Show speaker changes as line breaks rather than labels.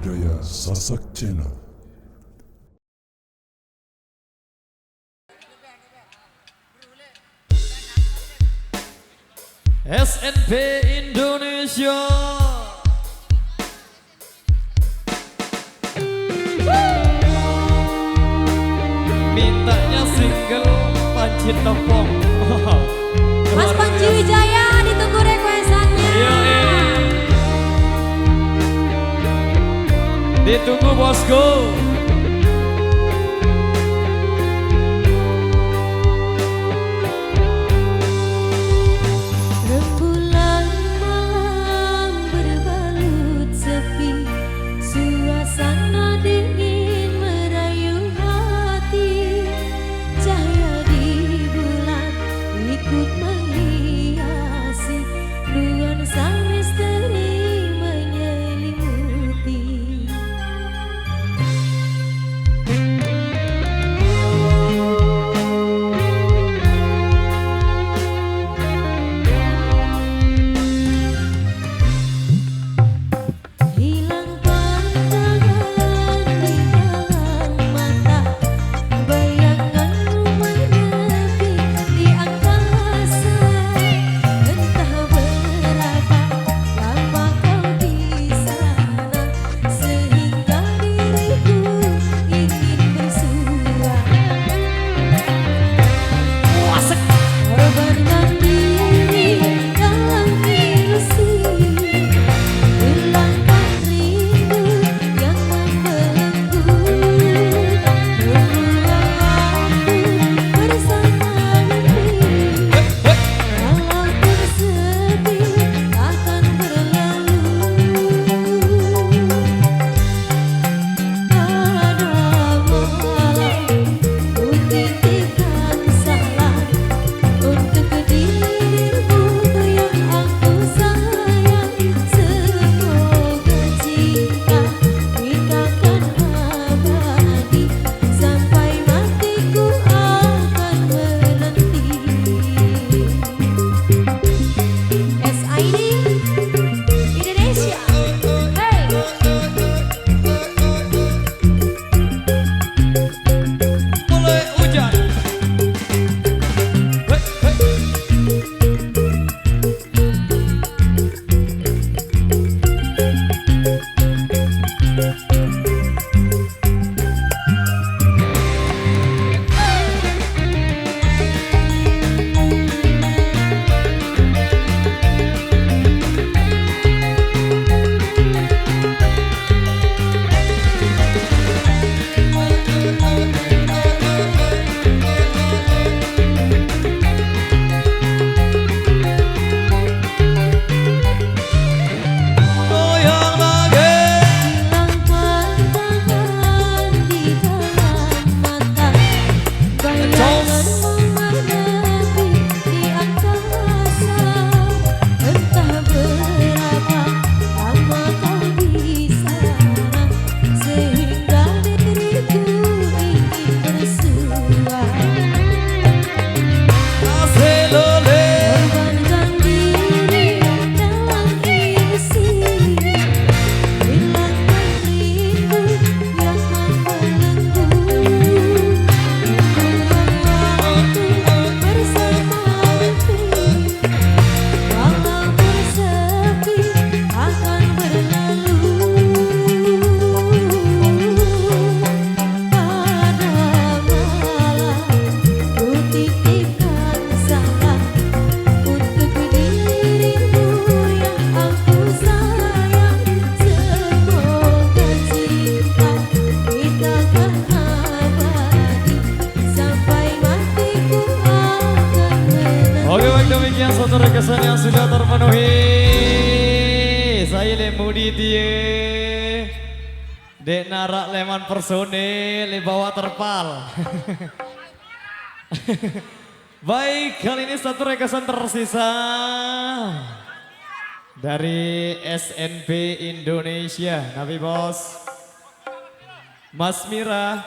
budaya Sasak Channel.
SNP Indonesia. Mintanya single Panji Tepong.
Mas Panji Wijaya ditunggu requestannya.
Ditunggu bosku.
Rembulan malam berbalut sepi, suasana dingin merayu hati. Cahaya di bulan ikut menghiasi, nuansa misteri menyelimuti. Hilang pandangan di dalam mata, bayanganmu menepi di angkasa. Entah berapa lama kau di sana, sehingga diriku ingin bersua. Korbankan diri dalam ilusi, hilangkan rindu yang membelenggu. Membuang waktu bersama mimpi, walaupun sedih akan berlalu. Pada malam ku titipkan salam untuk dirimu yang aku sayang. Semoga cinta kita kan abadi, sampai matiku akan menanti. SID Indonesia. Hey.
Mulai hujan. Goyang lagi.
Hilang pandangan di dalam mata, bayanganmu menepi di angkasa. Entah berapa lama kau di sana, sehingga diriku ingin bersua.
Aselole.
Korbankan diri dalam ilusi, hilangkan rindu yang membelenggu. Membuang waktu bersama mimpi, walaupun sepi akan berlalu. Pada malam ku titipkan salam untuk dirimu yang aku sayang. Semoga cinta kita kan abadi, sampai matiku akan menanti.
Oke, baik demikian satu requestan yang sudah terpenuhi. Saya Lemudi Tie Dek Narak Leman Personil di bawah terpal. Baik, kali ini satu requestan tersisa dari SNP Indonesia. Nabi Bos, Mas Mira,